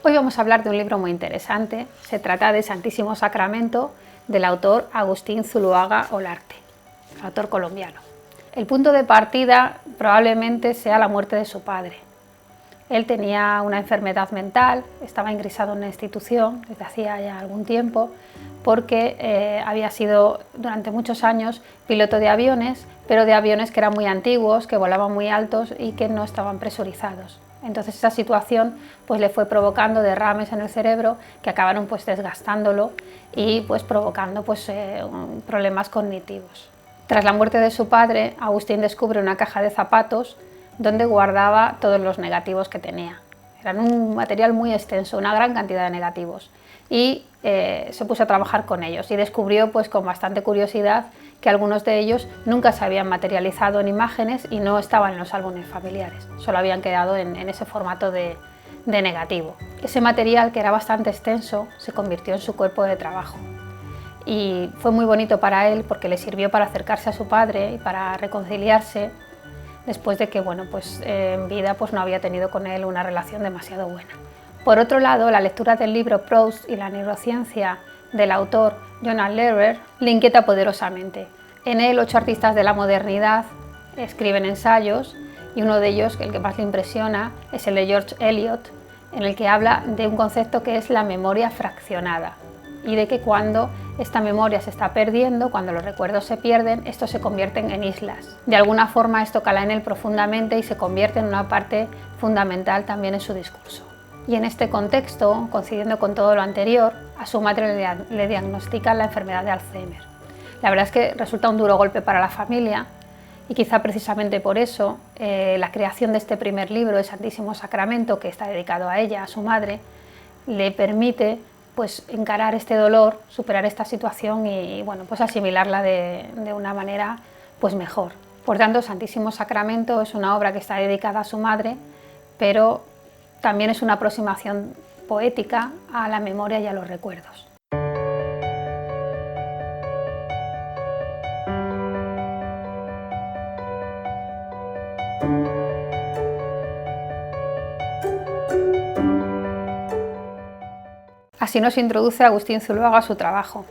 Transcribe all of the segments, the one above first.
Hoy vamos a hablar de un libro muy interesante. Se trata de Santísimo Sacramento, del autor Agustín Zuloaga Olarte, autor colombiano. El punto de partida probablemente sea la muerte de su padre. Él tenía una enfermedad mental, estaba ingresado en una institución desde hacía ya algún tiempo, porque había sido durante muchos años piloto de aviones, pero de aviones que eran muy antiguos, que volaban muy altos y que no estaban presurizados. Entonces esa situación pues le fue provocando derrames en el cerebro que acabaron pues desgastándolo y pues provocando problemas cognitivos. Tras la muerte de su padre, Agustín descubre una caja de zapatos donde guardaba todos los negativos que tenía. Eran un material muy extenso, una gran cantidad de negativos, y se puso a trabajar con ellos y descubrió pues con bastante curiosidad que algunos de ellos nunca se habían materializado en imágenes y no estaban en los álbumes familiares, solo habían quedado en ese formato de negativo. Ese material, que era bastante extenso, se convirtió en su cuerpo de trabajo y fue muy bonito para él porque le sirvió para acercarse a su padre y para reconciliarse después de que en vida no había tenido con él una relación demasiado buena. Por otro lado, la lectura del libro Proust y la neurociencia del autor Jonas Lehrer le inquieta poderosamente. En él, 8 artistas de la modernidad escriben ensayos y uno de ellos, el que más le impresiona, es el de George Eliot, en el que habla de un concepto que es la memoria fraccionada y de que cuando esta memoria se está perdiendo, cuando los recuerdos se pierden, estos se convierten en islas. De alguna forma esto cala en él profundamente y se convierte en una parte fundamental también en su discurso. Y en este contexto, coincidiendo con todo lo anterior, a su madre le diagnostican la enfermedad de Alzheimer. La verdad es que resulta un duro golpe para la familia y quizá precisamente por eso la creación de este primer libro, el Santísimo Sacramento, que está dedicado a ella, a su madre, le permite encarar este dolor, superar esta situación y asimilarla de una manera mejor. Por tanto, Santísimo Sacramento es una obra que está dedicada a su madre, pero también es una aproximación poética a la memoria y a los recuerdos. Así nos introduce Agustín Zuloaga a su trabajo.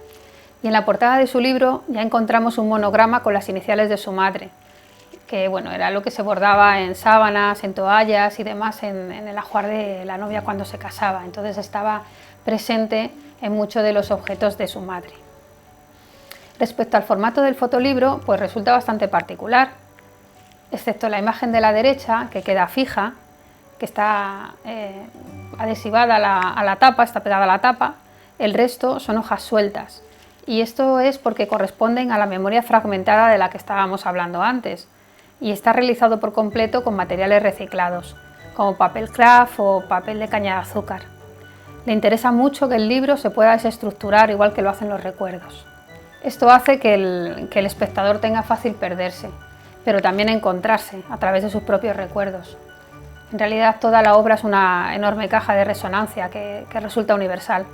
Y en la portada de su libro ya encontramos un monograma con las iniciales de su madre, que era lo que se bordaba en sábanas, en toallas y demás en el ajuar de la novia cuando se casaba. Entonces estaba presente en muchos de los objetos de su madre. Respecto al formato del fotolibro, resulta bastante particular, excepto la imagen de la derecha, que queda fija, que está adhesivada a la tapa, está pegada a la tapa. El resto son hojas sueltas. Y esto es porque corresponden a la memoria fragmentada de la que estábamos hablando antes. Y está realizado por completo con materiales reciclados, como papel craft o papel de caña de azúcar. Le interesa mucho que el libro se pueda desestructurar igual que lo hacen los recuerdos. Esto hace que el espectador tenga fácil perderse, pero también encontrarse a través de sus propios recuerdos. En realidad toda la obra es una enorme caja de resonancia que resulta universal.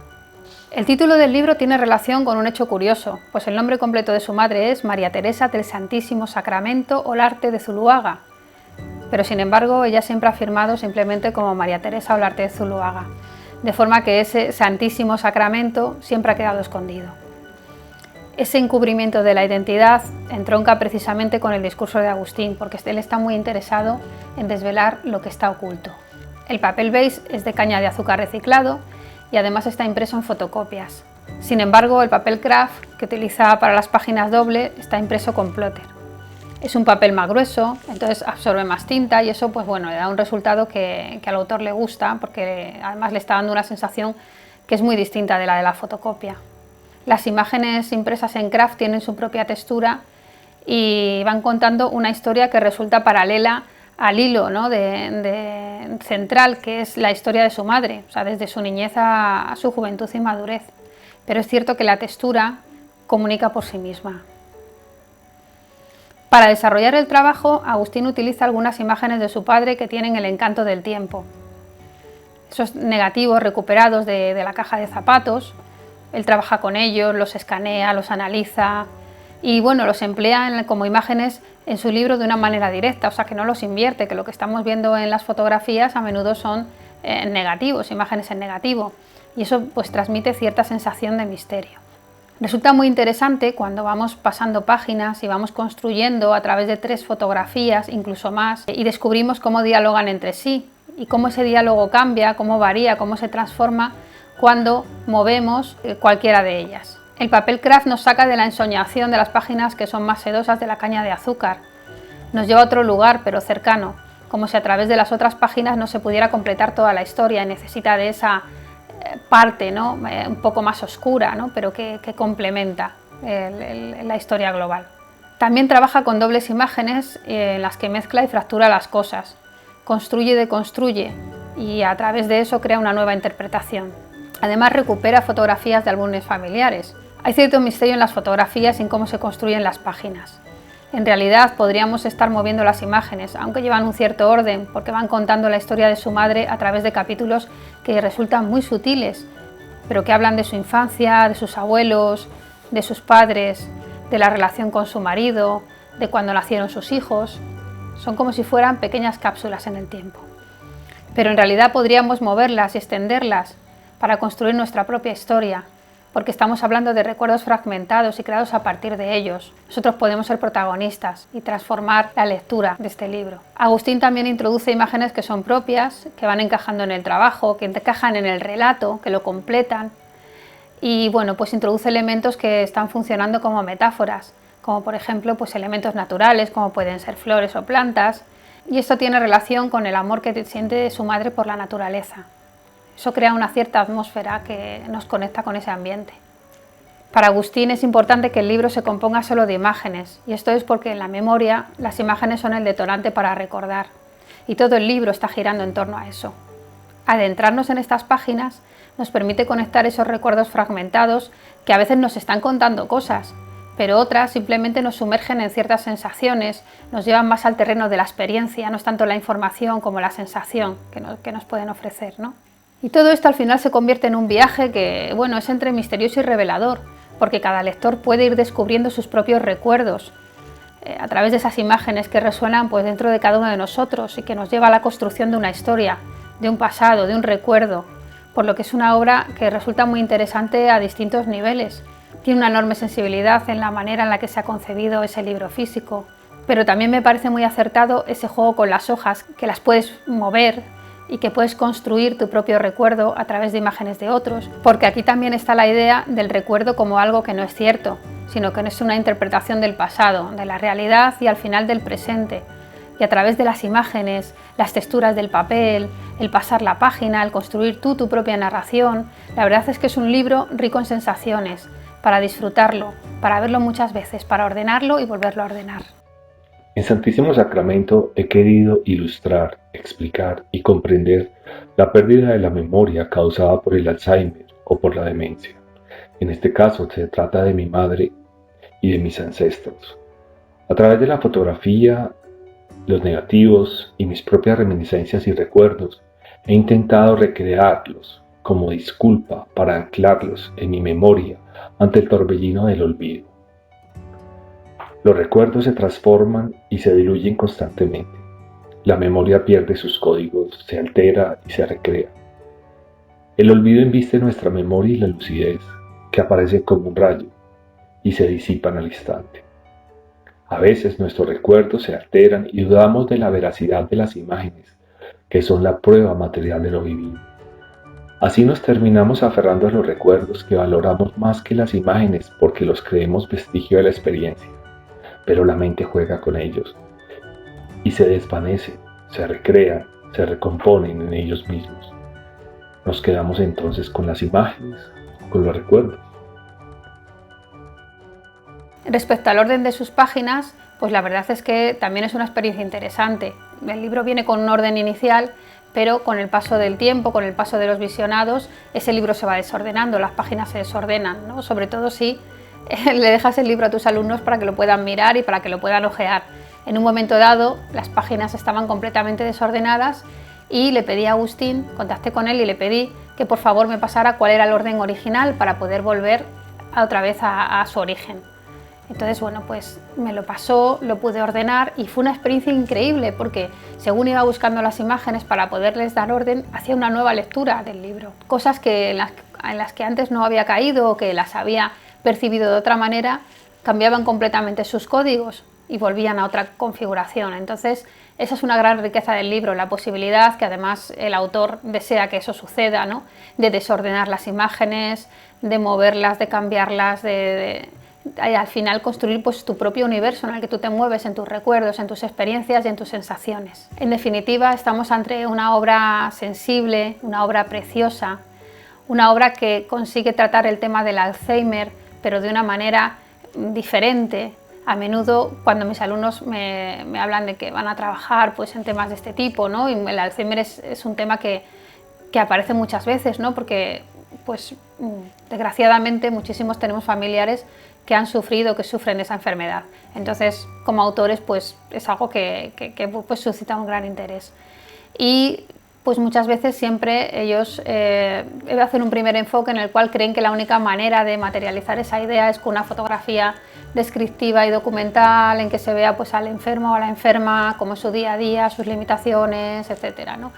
El título del libro tiene relación con un hecho curioso, pues el nombre completo de su madre es María Teresa del Santísimo Sacramento Olarte de Zuloaga, pero sin embargo ella siempre ha firmado simplemente como María Teresa Olarte de Zuloaga, de forma que ese Santísimo Sacramento siempre ha quedado escondido. Ese encubrimiento de la identidad entronca precisamente con el discurso de Agustín, porque él está muy interesado en desvelar lo que está oculto. El papel beige es de caña de azúcar reciclado y además está impreso en fotocopias. Sin embargo, el papel craft que utiliza para las páginas doble está impreso con plotter. Es un papel más grueso, entonces absorbe más tinta y eso le da un resultado que al autor le gusta, porque además le está dando una sensación que es muy distinta de la fotocopia. Las imágenes impresas en craft tienen su propia textura y van contando una historia que resulta paralela al hilo central, que es la historia de su madre, desde su niñez a su juventud y madurez. Pero es cierto que la textura comunica por sí misma. Para desarrollar el trabajo, Agustín utiliza algunas imágenes de su padre que tienen el encanto del tiempo. Esos negativos recuperados de la caja de zapatos, él trabaja con ellos, los escanea, los analiza y los emplea como imágenes en su libro de una manera directa, que no los invierte, que lo que estamos viendo en las fotografías a menudo son en negativos, imágenes en negativo, y eso pues transmite cierta sensación de misterio. Resulta muy interesante cuando vamos pasando páginas y vamos construyendo a través de 3 fotografías, incluso más, y descubrimos cómo dialogan entre sí y cómo ese diálogo cambia, cómo varía, cómo se transforma cuando movemos cualquiera de ellas. El papel craft nos saca de la ensoñación de las páginas que son más sedosas de la caña de azúcar. Nos lleva a otro lugar, pero cercano, como si a través de las otras páginas no se pudiera completar toda la historia y necesita de esa parte, ¿no? Un poco más oscura, ¿no? Pero que complementa la historia global. También trabaja con dobles imágenes en las que mezcla y fractura las cosas, construye y deconstruye, y a través de eso crea una nueva interpretación. Además recupera fotografías de álbumes familiares. Hay cierto misterio en las fotografías y en cómo se construyen las páginas. En realidad podríamos estar moviendo las imágenes, aunque llevan un cierto orden, porque van contando la historia de su madre a través de capítulos que resultan muy sutiles, pero que hablan de su infancia, de sus abuelos, de sus padres, de la relación con su marido, de cuando nacieron sus hijos. Son como si fueran pequeñas cápsulas en el tiempo. Pero en realidad podríamos moverlas y extenderlas para construir nuestra propia historia, porque estamos hablando de recuerdos fragmentados y creados a partir de ellos. Nosotros podemos ser protagonistas y transformar la lectura de este libro. Agustín también introduce imágenes que son propias, que van encajando en el trabajo, que encajan en el relato, que lo completan, y bueno, pues introduce elementos que están funcionando como metáforas, como por ejemplo pues elementos naturales, como pueden ser flores o plantas, y esto tiene relación con el amor que siente su madre por la naturaleza. Eso crea una cierta atmósfera que nos conecta con ese ambiente. Para Agustín es importante que el libro se componga solo de imágenes, y esto es porque en la memoria las imágenes son el detonante para recordar, y todo el libro está girando en torno a eso. Adentrarnos en estas páginas nos permite conectar esos recuerdos fragmentados que a veces nos están contando cosas, pero otras simplemente nos sumergen en ciertas sensaciones, nos llevan más al terreno de la experiencia, no es tanto la información como la sensación que nos pueden ofrecer, ¿no? Y todo esto al final se convierte en un viaje que, bueno, es entre misterioso y revelador, porque cada lector puede ir descubriendo sus propios recuerdos a través de esas imágenes que resuenan pues dentro de cada uno de nosotros y que nos lleva a la construcción de una historia, de un pasado, de un recuerdo, por lo que es una obra que resulta muy interesante a distintos niveles. Tiene una enorme sensibilidad en la manera en la que se ha concebido ese libro físico, pero también me parece muy acertado ese juego con las hojas, que las puedes mover y que puedes construir tu propio recuerdo a través de imágenes de otros, porque aquí también está la idea del recuerdo como algo que no es cierto, sino que no es una interpretación del pasado, de la realidad y al final del presente. Y a través de las imágenes, las texturas del papel, el pasar la página, el construir tú tu propia narración, la verdad es que es un libro rico en sensaciones, para disfrutarlo, para verlo muchas veces, para ordenarlo y volverlo a ordenar. En Santísimo Sacramento he querido ilustrar, explicar y comprender la pérdida de la memoria causada por el Alzheimer o por la demencia. En este caso se trata de mi madre y de mis ancestros. A través de la fotografía, los negativos y mis propias reminiscencias y recuerdos, he intentado recrearlos como disculpa para anclarlos en mi memoria ante el torbellino del olvido. Los recuerdos se transforman y se diluyen constantemente. La memoria pierde sus códigos, se altera y se recrea. El olvido embiste nuestra memoria y la lucidez, que aparecen como un rayo y se disipan al instante. A veces nuestros recuerdos se alteran y dudamos de la veracidad de las imágenes, que son la prueba material de lo vivido. Así nos terminamos aferrando a los recuerdos que valoramos más que las imágenes porque los creemos vestigio de la experiencia. Pero la mente juega con ellos y se desvanecen, se recrean, se recomponen en ellos mismos. Nos quedamos entonces con las imágenes, con los recuerdos. Respecto al orden de sus páginas, pues la verdad es que también es una experiencia interesante. El libro viene con un orden inicial, pero con el paso del tiempo, con el paso de los visionados, ese libro se va desordenando, las páginas se desordenan, ¿no? Sobre todo si le dejas el libro a tus alumnos para que lo puedan mirar y para que lo puedan ojear. En un momento dado, las páginas estaban completamente desordenadas y le pedí a Agustín, contacté con él y le pedí que por favor me pasara cuál era el orden original para poder volver otra vez a su origen. Entonces, bueno, pues me lo pasó, lo pude ordenar y fue una experiencia increíble porque según iba buscando las imágenes para poderles dar orden, hacía una nueva lectura del libro. Cosas en las que antes no había caído o que las había percibido de otra manera, cambiaban completamente sus códigos y volvían a otra configuración. Entonces, esa es una gran riqueza del libro, la posibilidad, que además el autor desea que eso suceda, ¿no? De desordenar las imágenes, de moverlas, de cambiarlas, al final construir pues tu propio universo en el que tú te mueves, en tus recuerdos, en tus experiencias y en tus sensaciones. En definitiva, estamos ante una obra sensible, una obra preciosa, una obra que consigue tratar el tema del Alzheimer, pero de una manera diferente. A menudo cuando mis alumnos me hablan de que van a trabajar pues, en temas de este tipo, ¿no? Y el Alzheimer es un tema que aparece muchas veces, ¿no? Porque pues, desgraciadamente muchísimos tenemos familiares que han sufrido, que sufren esa enfermedad. Entonces, como autores, pues es algo que pues, suscita un gran interés. Y pues muchas veces siempre ellos hacen un primer enfoque en el cual creen que la única manera de materializar esa idea es con una fotografía descriptiva y documental en que se vea pues, al enfermo o a la enferma, como es su día a día, sus limitaciones, etcétera, ¿no?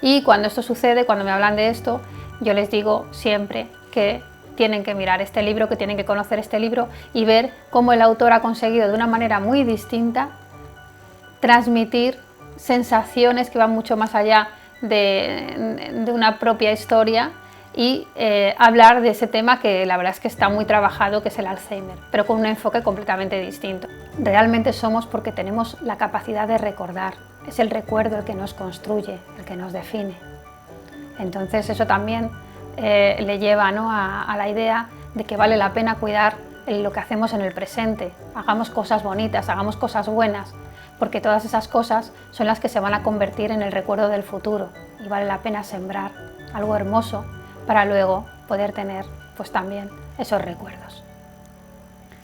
Y cuando esto sucede, cuando me hablan de esto, yo les digo siempre que tienen que mirar este libro, que tienen que conocer este libro y ver cómo el autor ha conseguido de una manera muy distinta transmitir sensaciones que van mucho más allá de una propia historia y hablar de ese tema que la verdad es que está muy trabajado, que es el Alzheimer, pero con un enfoque completamente distinto. Realmente somos porque tenemos la capacidad de recordar, es el recuerdo el que nos construye, el que nos define. Entonces eso también le lleva, ¿no? a la idea de que vale la pena cuidar lo que hacemos en el presente, hagamos cosas bonitas, hagamos cosas buenas, porque todas esas cosas son las que se van a convertir en el recuerdo del futuro y vale la pena sembrar algo hermoso para luego poder tener pues también esos recuerdos.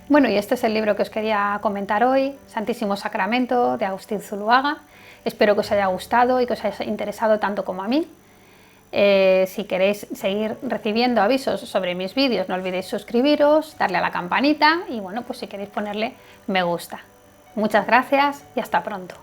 Bueno, y este es el libro que os quería comentar hoy, Santísimo Sacramento, de Agustín Zuloaga. Espero que os haya gustado y que os haya interesado tanto como a mí. Si queréis seguir recibiendo avisos sobre mis vídeos, no olvidéis suscribiros, darle a la campanita y bueno, pues si queréis ponerle me gusta. Muchas gracias y hasta pronto.